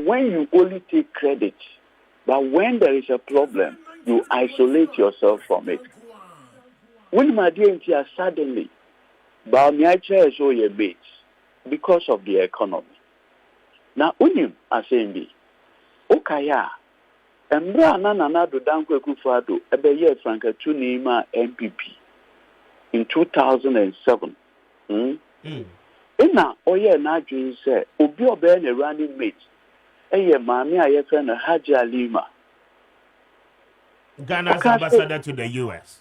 when you only take credit, but when there is a problem, you isolate yourself from it. When my dear suddenly, Bawumia chair is all your base because of the economy. Now, unim asembi, okaya, embra na do danko Akufo-Addo ebe ye franka tu nima MPP in 2007. Ina oye na adwin say obi obe na running mate eye maami a ye friend Haji Alima, Ghana's ambassador to the US.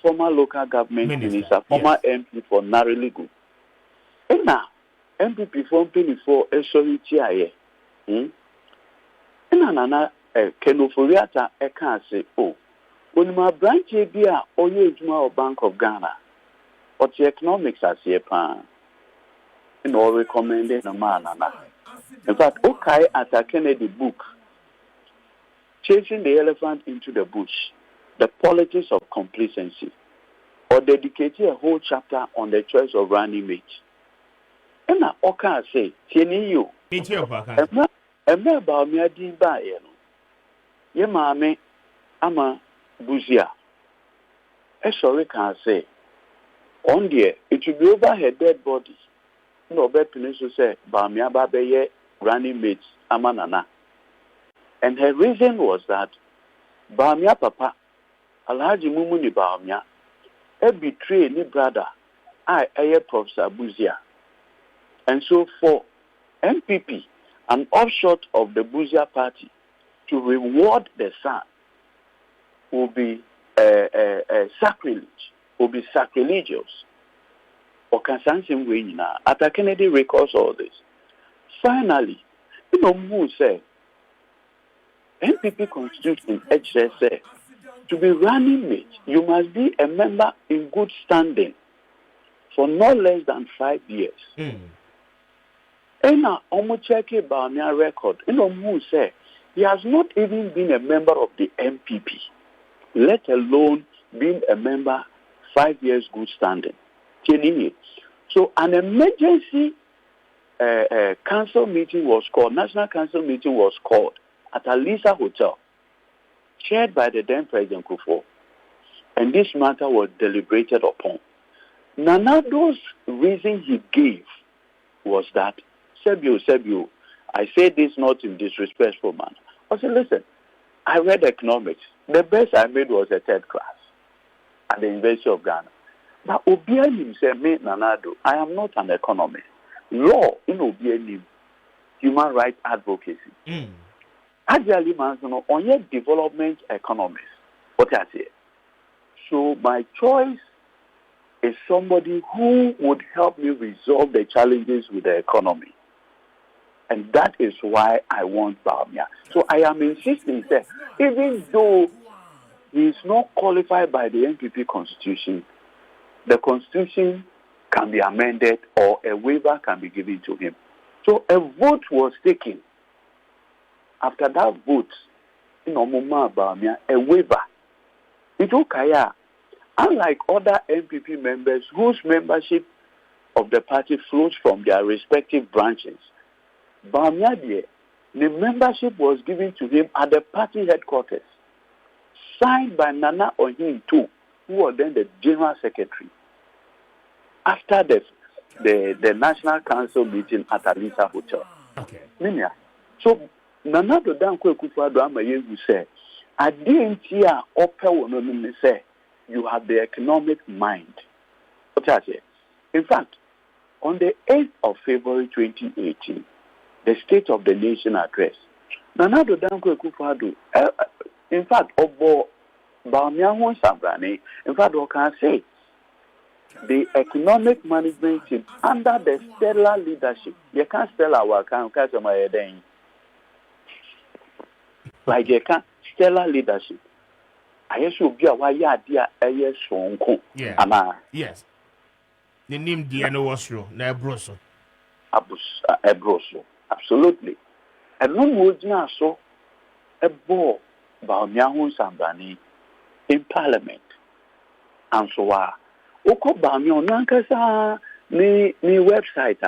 Former local government minister, former MP for Nariligu. Ina MPP from 24 SOET aye. Ina nana Kenoforiata eka say onima branch bi a oye ejuma of Bank of Ghana. But the economics as ye pan. Or recommended a man. In fact, okay, at a Kennedy book, Chasing the Elephant into the Bush, the Politics of Complacency, or dedicated a whole chapter on the choice of running mate. And now, okay, say, Tieni you, Bawumia di ba yeno. Ye maame ama buzia. Sorry can say, on there, it will be over her dead body. No better to say Bawumia Babeye running mates Amanana. And her reason was that Bawumia Papa Alhaji Mumuni Bawumia betrayed ni brother Professor Buzia. And so for MPP, an offshoot of the Buzia party, to reward the son will be sacrilege, will be sacrilegious. After Kennedy records all this, finally, who said MPP constitution HSA to be running mate, you must be a member in good standing for no less than 5 years. And now, Omocheke Bawumia record, who said he has not even been a member of the MPP, let alone being a member 5 years good standing. So an emergency council meeting was called, national council meeting was called at Alisa Hotel, chaired by the then President Akufo, and this matter was deliberated upon. Nanado's reason he gave was that, Sebio, I say this not in disrespectful manner. I said, listen, I read economics. The best I made was a third class at the University of Ghana. But Obianim said, me, Nanado, I am not an economist. Law in Obianim, human rights advocacy. Actually, on your development economist. What I say. So my choice is somebody who would help me resolve the challenges with the economy. And that is why I want Bawumia. So I am insisting that even though he is not qualified by the NPP constitution, the constitution can be amended or a waiver can be given to him. So a vote was taken. After that vote, Bawumia, a waiver. It okay, unlike other NPP members whose membership of the party flows from their respective branches, Bawumia, the membership was given to him at the party headquarters, signed by Nana Ohin too, who was then the General Secretary. After the National Council meeting at Alisa Hotel. Okay. So, Nana do Danko Akufo-Addo Amaye who said, I didn't hear say you have the economic mind. What I say? In fact, on the 8th of February 2018, the State of the Nation address, Nana do Danko Akufo-Addo, in fact, Obo Bawumia won Sambrani, in fact, what can I say? The economic management team under the stellar leadership. You can't tell our account like you can't stellar leadership. I should be a wire dear a strong. Yes. The name Diana was true, Nebroso. Ebroso. Absolutely. And no more so a ball Bawumia won Sambrani in Parliament. And so Oko Bawumia Nankasa ni website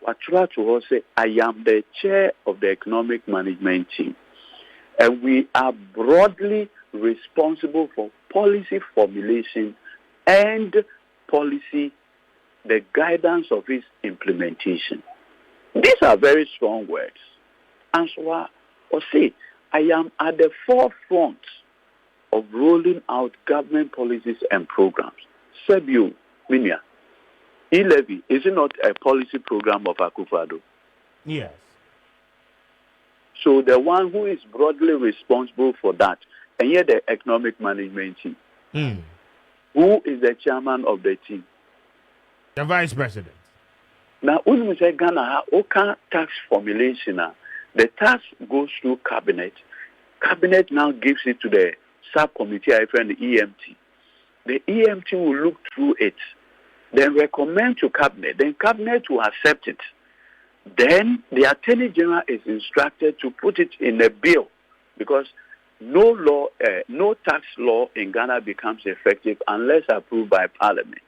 Watra to us say, I am the chair of the economic management team, and we are broadly responsible for policy formulation and policy, the guidance of its implementation. These are very strong words. And so I say, I am at the forefront of rolling out government policies and programs. Sebio, Minia, e-levy, is it not a policy program of Akufo-Addo? Yes. So the one who is broadly responsible for that, and yet the economic management team, who is the chairman of the team? The vice president. Now, when we say Ghana, okay, tax formulation, the tax goes through cabinet. Cabinet now gives it to the subcommittee, I find the EMT. The EMT will look through it, then recommend to cabinet. Then cabinet will accept it. Then the Attorney General is instructed to put it in a bill, because no tax law in Ghana becomes effective unless approved by Parliament.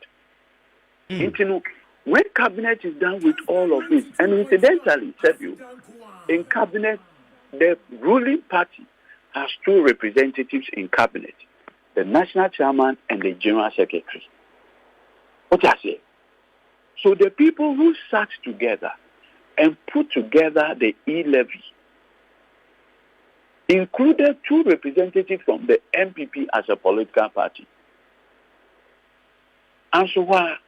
When cabinet is done with all of this, and incidentally, in cabinet, the ruling party has two representatives in cabinet, the national chairman and the general secretary. What I say? So the people who sat together and put together the e-levy included two representatives from the MPP as a political party. And so why?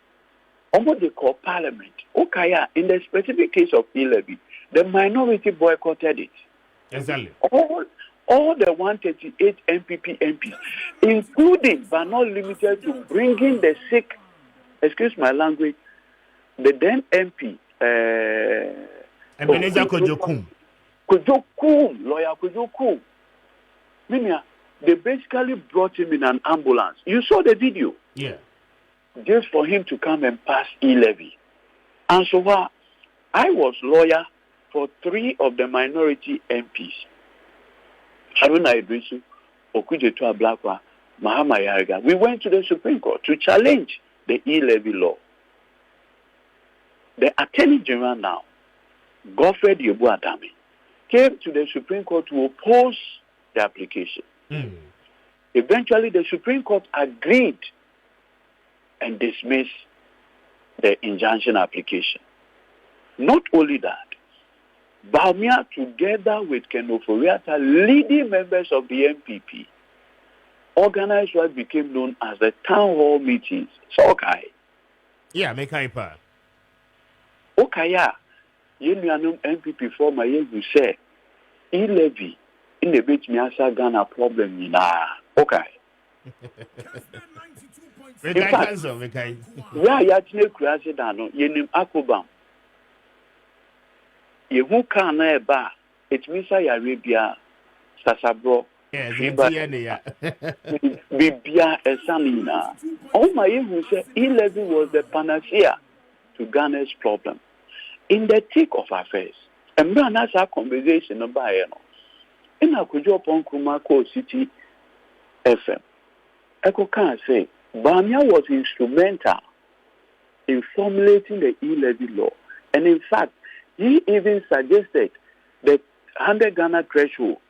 What they call Parliament. Okay, in the specific case of e-levy, the minority boycotted it. Exactly. All the 138 MPP MPs, including but not limited to bringing the sick, excuse my language, the then MP, Ebenezer Kojokum, lawyer Kojokum. They basically brought him in an ambulance. You saw the video. Yeah. Just for him to come and pass e-levy. And so I was lawyer for 3 of the minority MPs. Haruna Idrisu, Okujetua Blakwa, Mahama Yariga. We went to the Supreme Court to challenge the e-levy law. The Attorney General now, Godfred Yebu-Adame, came to the Supreme Court to oppose the application. Eventually, the Supreme Court agreed and dismissed the injunction application. Not only that, Bawumia, together with Kenoforiata, leading members of the MPP, organized what became known as the town hall meetings. So, okay. Yeah, make hyper. Okay, yeah. You know, MPP former, you say, e-levy, in the bit, me asa Ghana problem, okay. In fact, yeah, you crazy down. You name Akubam. You who can eba. It means Arabia, Sasabro. Yeah, Bibia Esanina. Oh my, who said e-levy was the panacea to Ghana's problem. In the thick of affairs, and man has a conversation about it. In a Kujo Kumako City FM, Eko can say, Bawumia was instrumental in formulating the e-levy law. And in fact, he even suggested the 100 Ghana threshold.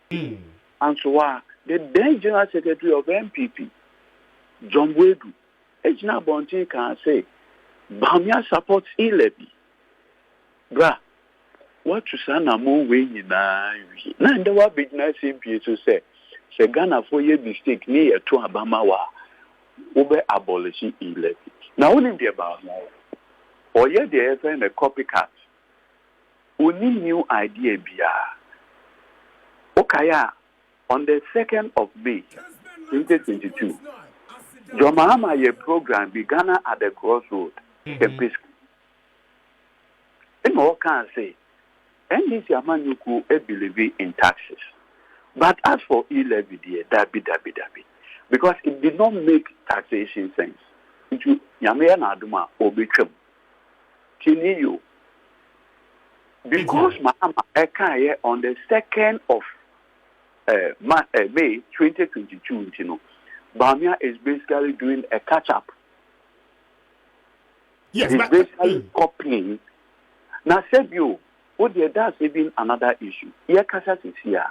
And so the then General Secretary of MPP, John Wedu, Ejina Bonti can say, Bawumia supports e-levy. Bra, what to say na mo we nyina wi. Na ndewa business MPP to say, se Ghana for ye mistake ni to Abama wa ube abolish e-levy. Now only the Bawumia. Or yet they have a copycat. Only new idea bia. Okay, on the 2nd of May, 2022, John Mahama ye program began at the crossroad. In all can say, NDC Amanuku believe in taxes. But as for e-levy, dabi. Because it did not make taxation sense. Into Yamea Naduma Obichem. Tiniyo. Because Mahama Ekaye on the 2nd of May 2022, Bawumia is basically doing a catch-up. Yes, He's but basically copying. Now, said you, that's even another issue. Here, Kasas is here.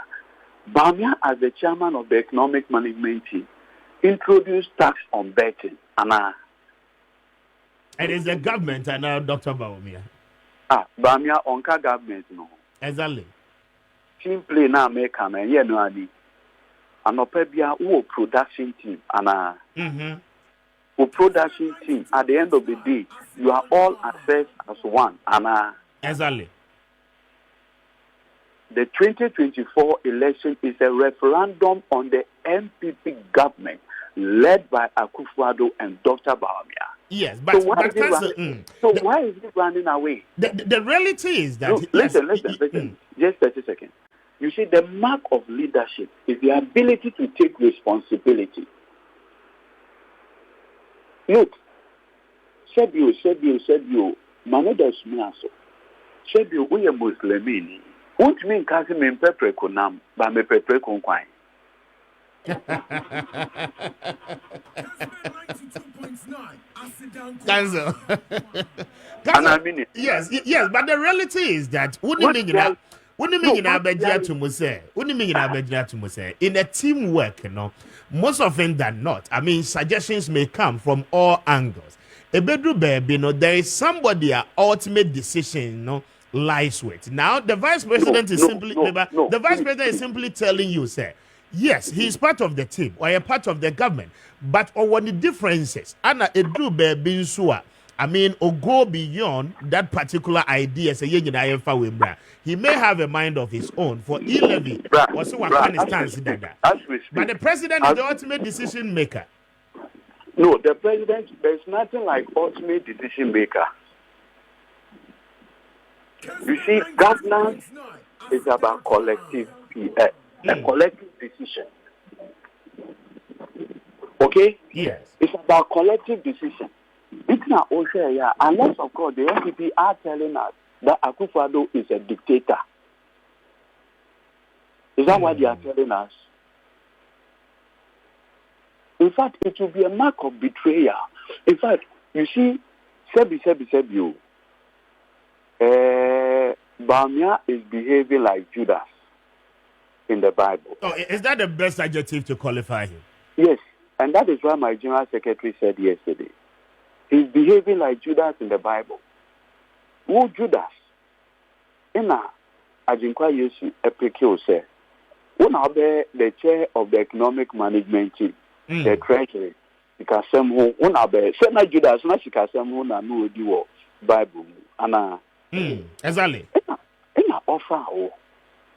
Bawumia, as the chairman of the economic management team, introduced tax on betting. And it is the government and now Dr. Bawumia. Bawumia onka government no. Exactly. Simply now make an no ani. Anopebia who production team and production team. At the end of the day, you are all assessed as one. And exactly. The 2024 election is a referendum on the MPP government led by Akufo-Addo and Dr. Bawumia. Yes, but why is he running away? The reality is that... No, listen. Just 30 seconds. You see, the mark of leadership is the ability to take responsibility. Look, said you, Manoda Smiaso, said you, we are Muslimini. What mean kasi me pepre konam ba me pepre konkwai. Cancel. And I mean it. Yes, but the reality is that in a teamwork, most often than not, I mean, suggestions may come from all angles. A bedroom baby, there is somebody ultimate decision, lies with. Now the vice president is simply telling you, sir, yes, he's part of the team or a part of the government, but on the differences, Anna Edu Baby Sua, I mean, or go beyond that particular idea. Say, he may have a mind of his own for e-levy or so but the president is the ultimate decision maker. No, the president, there's nothing like ultimate decision maker. You see, governance is about collective a collective decision. Okay? Yes. It's about collective decision. It's not also unless of course the NDC are telling us that Akufo-Addo is a dictator. Is that what they are telling us? In fact, it will be a mark of betrayal. In fact, you see, Sebi, Bawumia is behaving like Judas in the Bible. Oh, is that the best adjective to qualify him? Yes, and that is what my general secretary said yesterday. He's behaving like Judas in the Bible. Who Judas? Ina Ajinkwa Yesu Epekio said, "Una be the chair of the economic management team, the treasury. Because una be say Judas na shikasem hu na no odi wo Bible ana." Exactly. Ina offer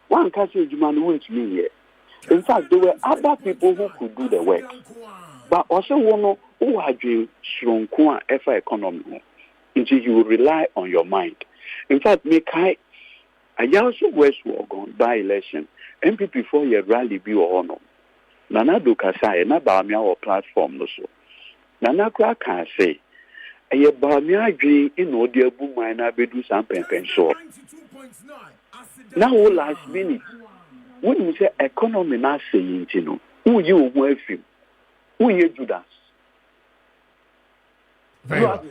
one catch ejuma no want me here. In fact, there were other people who could do the work. But also one who had you shrunken effort economy until you will rely on your mind. In fact, I also West Wagon by election. MPP for your rally be or honor. Nana do Kasai, na Bawumia or platform no so. Nana can say, a Bawumia dream in audio boom minor bedu some pen short. Now last minute. When we say economy now saying, who you with him? Who you Judas? You have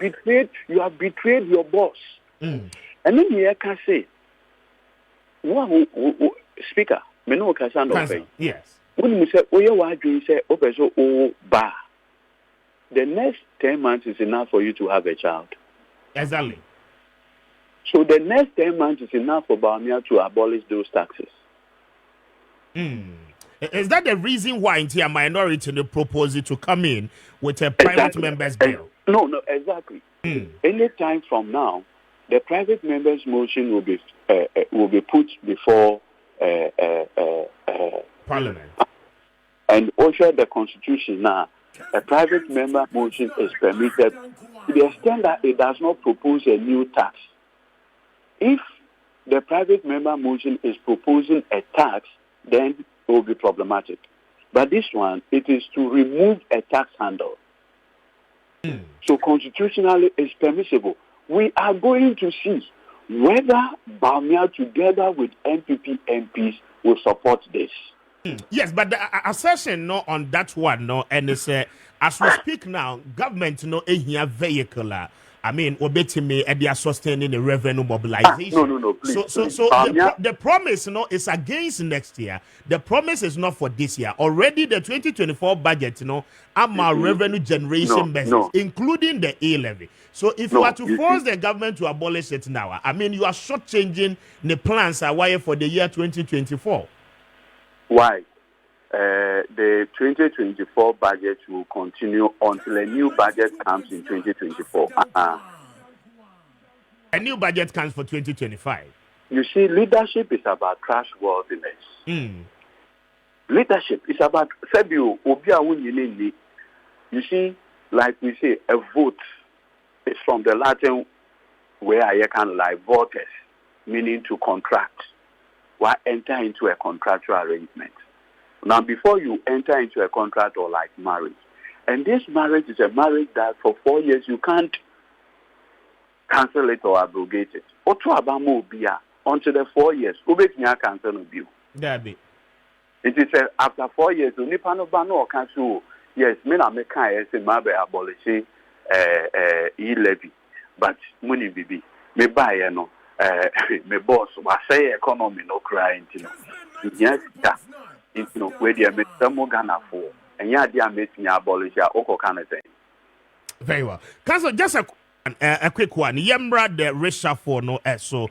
betrayed your boss. And then you can say, speaker, yes. When we say, you say, the next 10 months is enough for you to have a child. Exactly. So the next 10 months is enough for Bawumia to abolish those taxes. Is that the reason why a minority proposed to come in with a private members bill? No, exactly. Any time from now, the private members motion will be put before Parliament. And also the Constitution now, a private member motion is permitted to the extent that it does not propose a new tax. If the private member motion is proposing a tax, then it will be problematic. But this one, it is to remove a tax handle. So constitutionally, it's permissible. We are going to see whether Bawumia together with NPP MPs will support this. Yes, but the assertion on that one, and it's as we speak now, government a vehicle I mean, obetime they are sustaining the revenue mobilization. No, please. So the promise, is against next year. The promise is not for this year. Already the 2024 budget, our revenue generation measures, including the A-levy. So if you are to force the government to abolish it now, I mean, you are shortchanging the plans are wired for the year 2024. Why? The 2024 budget will continue until a new budget comes in 2024. A new budget comes for 2025. You see, leadership is about trustworthiness. Leadership is about you see, like we say, a vote is from the Latin where I can like voters, meaning to contract, or enter into a contractual arrangement. Now, before you enter into a contract or like marriage, and this marriage is a marriage that for 4 years you can't cancel it or abrogate it. Until the 4 years, cancel bill. It is after 4 years, you need to cancel. Yes, me na me can say my abolish e-levy, but money bibi me buy me boss was say economy no crying, yes, where they make some Ghana for, and yeah, they are making abolish oko kind of thing. Very well. Council, just a quick one. Yembra the reshuffle no so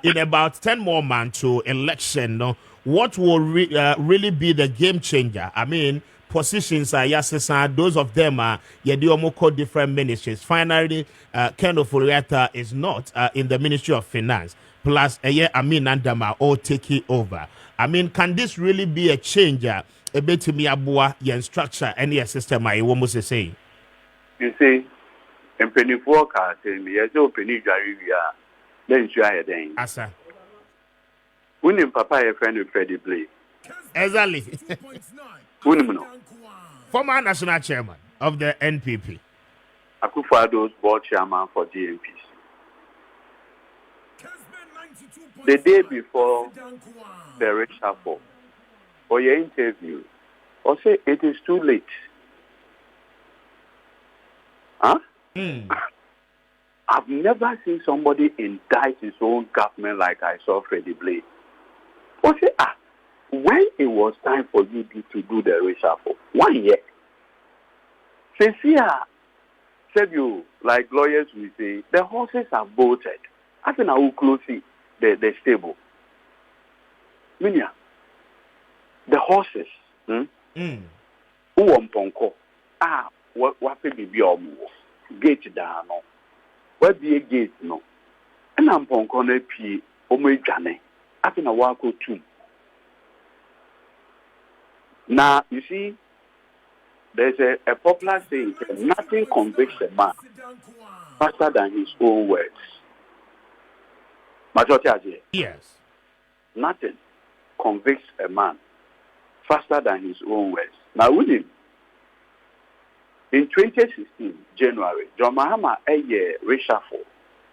in about 10 more months to election, no, what will really be the game changer? I mean, positions are those of them are different ministries. Finally, Ken Oforiatta is not in the Ministry of Finance. Plus, Amin Andama all taking over. I mean, can this really be a changer? A bit to me, Abua, your structure, and your system, I almost say. You see, and penny forecast, and me as penny Jarivia, then try again. Asa. Winning Papa, a friend of Freddie Blake. Exactly. Former national chairman of the NPP. Akufo-Addo's board chairman for GMPs. The day before the reshuffle, for your interview, or say it is too late. Huh? I've never seen somebody indict his own government like I saw Freddie Blake. Or say, when it was time for you to do the reshuffle, 1 year. Since here, said you, like lawyers will say, the horses are bolted. I think I will close the stable. Minya, the horses, Uwamponko, what be gate down, what be a gate no, and I'm Ponko ne P, Omejane, I think I walk too. Now, you see, there's a popular saying, nothing convicts a man faster than his own words. Yes. Nothing convicts a man faster than his own words. Now, with him, in 2016, January, John Mahama a year reshuffle,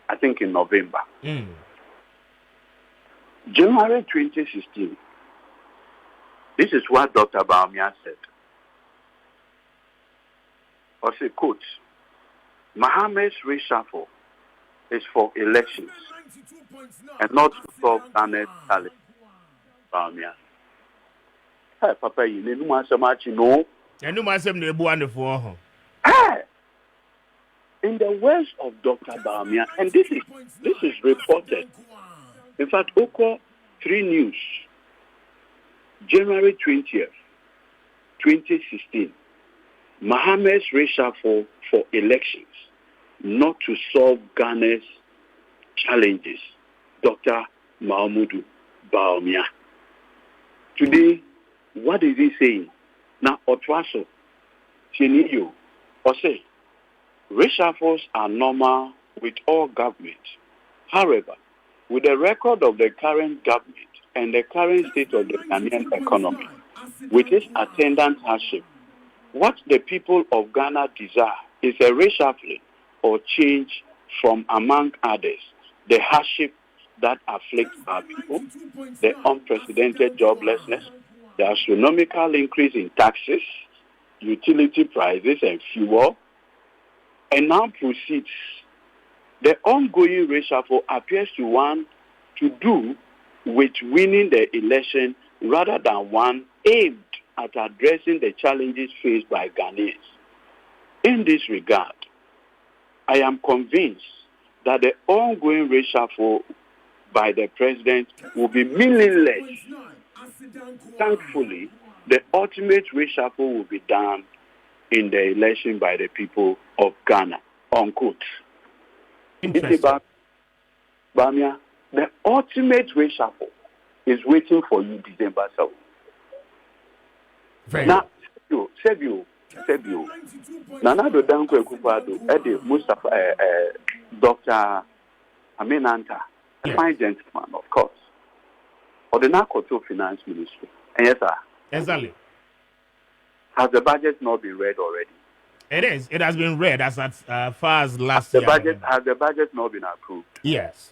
I think in November. January 2016, this is what Dr. Bawumia said. I say, quote, Mahama's reshuffle is for elections and not to solve Ghana's challenge. Bawumia. Hey, Papa, you need to so much, you know. And you must have never wonderful. In the words of Dr. Bawumia, and this is reported. In fact, Oko 3 News, January 20th, 2016, Mahama's reshuffle for elections, not to solve Ghana's challenges. Dr. Mahmoud Bawumia. Today, what is he saying? Now, Otwaso, Chiniyo, or say, reshuffles are normal with all governments. However, with the record of the current government and the current state of the Ghanaian economy, with its attendant hardship, what the people of Ghana desire is a reshuffling or change from, among others, the hardship that afflicts our people, the unprecedented joblessness, the astronomical increase in taxes, utility prices and fuel, and now proceeds the ongoing reshuffle appears to want to do with winning the election rather than one aimed at addressing the challenges faced by Ghanaians. In this regard, I am convinced that the ongoing reshuffle by the president will be meaningless. Thankfully, the ultimate reshuffle will be done in the election by the people of Ghana. Unquote. Interesting. Bawumia, the ultimate reshuffle is waiting for you December 7th. Now, Sebio, Nana do Danko Akufo-Addo, Eddie Mustafa, Dr. Aminanta, a fine gentleman, of course, or the Nakoto Finance Ministry. And yes, sir. Exactly. Has the budget not been read already? It is. It has been read as far as last year. Has the budget not been approved? Yes.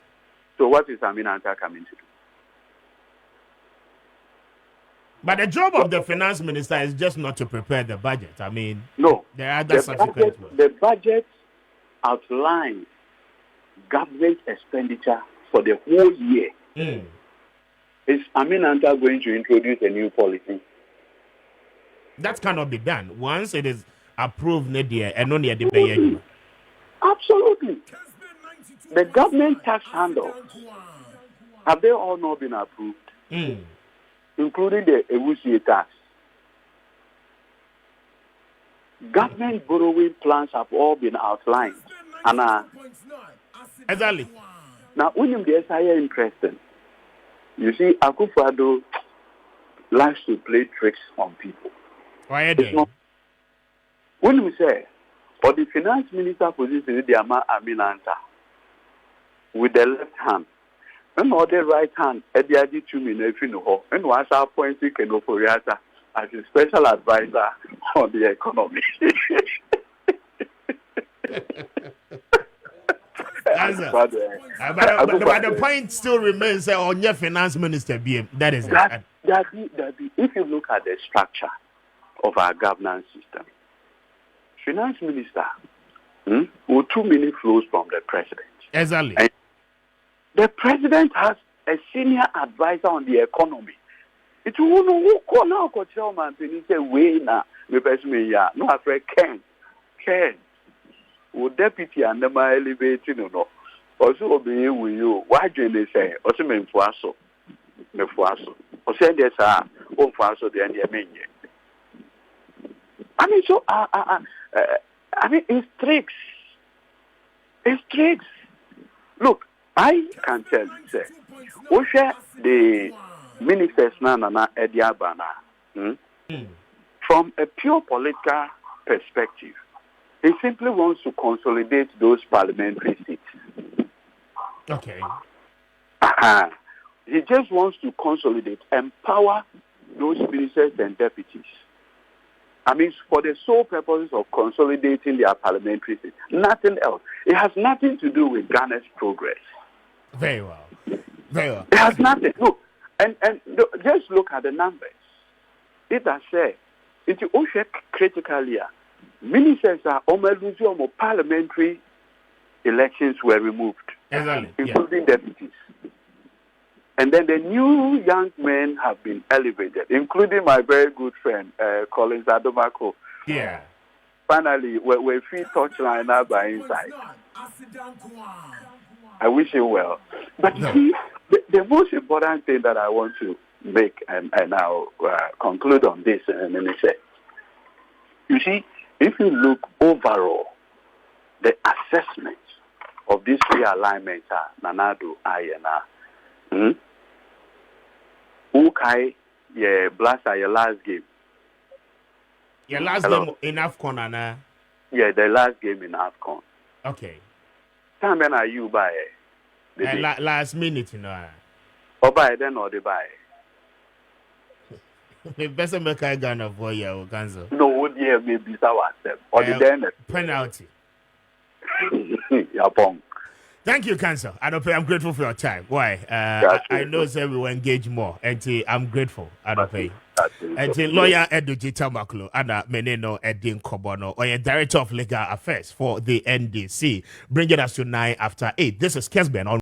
So what is Aminanta coming to do? But the job of the finance minister is just not to prepare the budget. I mean, no. There are other subsequent work. The budget outlines government expenditure for the whole year. Is Aminanta going to introduce a new policy? That cannot be done. Once it is approved, Nadia, and only at the Absolutely. The government tax handles, have they all not been approved? Including the Ewusie tax. Government borrowing plans have all been outlined. And exactly. Now, when the SIA interesting, you see, Akufo-Addo likes to play tricks on people. Why when we say, for the finance minister position, the Aminanta, with the left hand, and on the right hand, at the Adi Chumi, and was appointed Kenoforiata as a special advisor on the economy. But the point still remains on your finance minister, BM. That is it. If you look at the structure of our governance system, finance minister will 2 million flows from the president. Exactly. And the president has a senior advisor on the economy. It will no call now chairman to say way now me person me ya no afraid Ken will deputy and the my elevating no also obey with you why do they say also me fuaso or say this on fuaso the end I mean so I mean it's tricks. Look, I can tell you, say, the ministers Nana Ediabana, from a pure political perspective, he simply wants to consolidate those parliamentary seats. Okay. He just wants to consolidate, empower those ministers and deputies. I mean, for the sole purpose of consolidating their parliamentary seats. Nothing else. It has nothing to do with Ghana's progress. Very well. Very well. It has nothing. Look, and just look at the numbers. It has said, it's also critically, ministers are almost parliamentary elections were removed, exactly. Including deputies. And then the new young men have been elevated, including my very good friend, Collins Adomako. Yeah. Finally, we feel touchline now by inside. I wish you well. But see, the most important thing that I want to make, and I'll conclude on this, and then say, you see, if you look overall, the assessment of these realignments are Nanado, Ayana, okay, yeah, Blaster, your last game. Your last game in AFCON, Anna? Yeah, the last game in AFCON. Okay. Time when are you buy? Last minute, you know. Or buy then or they buy? The best make I Ghana for you, cancel. No, what year maybe our step or the then penalty. Yapong. Thank you, Council. I'm grateful for your time. Why? I know, sir, we will engage more. And I'm grateful. I don't pay. And lawyer Edoji Tamaklo and Meneno Edin Kobono, or Director of Legal Affairs for the NDC, bringing us to 9 after 8. This is Kessben on